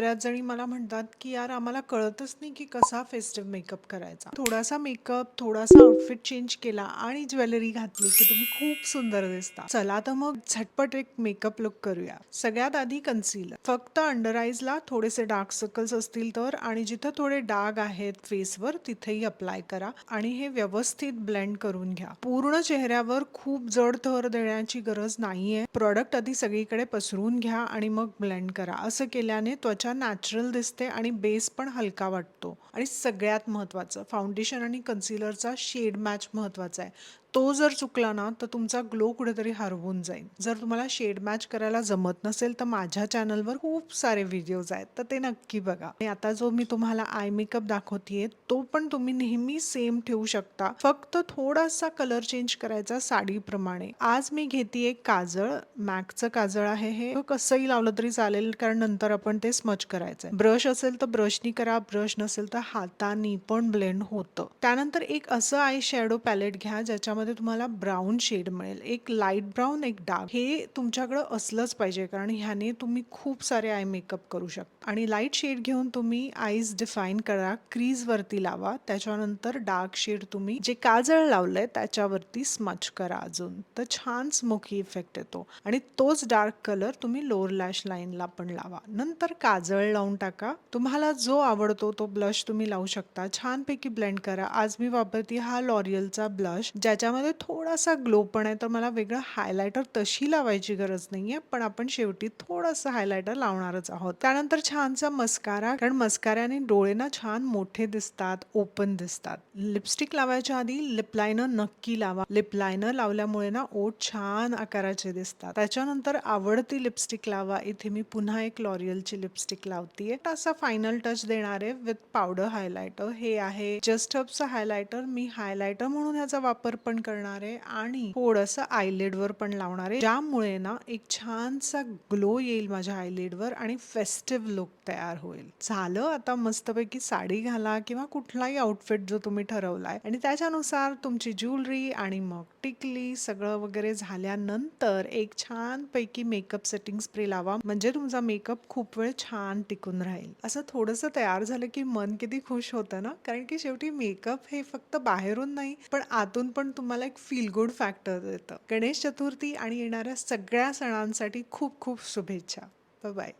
बऱ्याच जणी मला म्हणतात, की "यार आम्हाला कळतच नाही की कसा फेस्टिव्ह मेकअप करायचा." थोडासा मेकअप, थोडासा आउटफिट चेंज केला आणि ज्वेलरी घातली, की तुम्ही खूप सुंदर दिसता. चला तर मग झटपट एक मेकअप लुक करूया. सगळ्यात आधी कन्सीलर. फक्त अंडर आईजला थोडेसे डार्क सर्कल्स असतील तर आणि जिथं थोडे डाग आहेत फेसवर तिथेही अप्लाय करा आणि हे व्यवस्थित ब्लेंड करून घ्या. पूर्ण चेहऱ्यावर खूप जड थर देण्याची गरज नाहीये. प्रॉडक्ट आधी सगळीकडे पसरवून घ्या आणि मग ब्लेंड करा. असं केल्याने त्वचा नॅचरल दिसते आणि बेस पण हलका वाटतो. आणि सगळ्यात महत्त्वाचं, फाउंडेशन आणि कन्सिलरचा शेड मॅच महत्त्वाचा आहे. तो जर चुकला ना तर तुमचा ग्लो कुठेतरी हरवून जाईल. जर तुम्हाला शेड मॅच करायला जमत नसेल तर माझ्या चॅनलवर खूप सारे व्हिडिओज आहेत, तर ते नक्की बघा. आणि आता जो मी तुम्हाला आय मेकअप दाखवतेय तो पण तुम्ही नेहमी सेम ठेवू शकता, फक्त थोडासा कलर चेंज करायचा साडीप्रमाणे. आज मी घेते काजळ, मॅकचं काजळ आहे हे. कसंही लावलं तरी चालेल कारण नंतर आपण ते स्मच करायचंय. ब्रश असेल तर ब्रशनी करा, ब्रश नसेल तर हातानी पण ब्लेंड होतं. त्यानंतर एक असं आय शॅडो पॅलेट घ्या ज्याच्यामध्ये तुम्हाला ब्राऊन शेड मिळेल. एक लाईट ब्राऊन, एक डार्क. हे तुमच्याकडे असलंच पाहिजे कारण ह्याने तुम्ही खूप सारे आय मेकअप करू शकता. आणि लाईट शेड घेऊन तुम्ही आईज डिफाईन करा, क्रीज वरती लावा. त्याच्यानंतर डार्क शेड तुम्ही जे काजळ लावलंय त्याच्यावरती स्मच करा अजून, तर छान स्मोकी इफेक्ट येतो. आणि तोच डार्क कलर तुम्ही लोअर लॅश लाईनला पण लावा. नंतर काजळ लावून टाका. तुम्हाला जो आवडतो तो ब्लश तुम्ही लावू शकता. छानपैकी ब्लेंड करा. आज मी वापरते हा लॉरियलचा ब्लश ज्याच्यामध्ये थोडासा ग्लो पण आहे, तर मला वेगळं हायलायटर तशी लावायची गरज नाहीये, पण आपण शेवटी थोडंसं हायलायटर लावणारच आहोत. त्यानंतर छानसा मस्कारा, कारण मस्काऱ्याने डोळे ना छान मोठे दिसतात, ओपन दिसतात. लिपस्टिक लावायच्या आधी लिप लायनर नक्की लावा. लिप लायनर लावल्यामुळे ना ओठ छान आकाराचे दिसतात. त्याच्यानंतर आवडती लिपस्टिक लावा. इथे मी पुन्हा एक लॉरियलची लिपस्टिक लावतीये. असा फायनल टच देणार आहे विथ पावडर हायलायटर. हे आहे जस्ट हबचं हायलायटर. मी हायलायटर म्हणून ह्याचा वापर पण करणार आहे आणि थोडंसं आयलिड वर पण लावणार आहे, ज्यामुळे ना एक छानसा ग्लो येईल माझ्या आयलिड वर आणि फेस्टिव्ह लुक तयार होईल. झालं, आता मस्तपैकी साडी घाला किंवा कुठलाही आउटफिट जो तुम्ही ठरवलाय आणि त्याच्यानुसार तुमची ज्वेलरी आणि मग टिकली सगळं वगैरे झाल्यानंतर एक छान पैकी मेकअप सेटिंग स्प्रे लावा, म्हणजे तुमचा मेकअप खूप वेळ छान टिकून राहील. असं थोडंसं तयार झालं की मन किती खुश होतं ना, कारण की शेवटी मेकअप हे फक्त बाहेरून नाही पण आतून पण तुम्हाला एक फील गुड फॅक्टर देतं. गणेश चतुर्थी आणि येणाऱ्या सगळ्या सणांसाठी खूप खूप शुभेच्छा. बाय.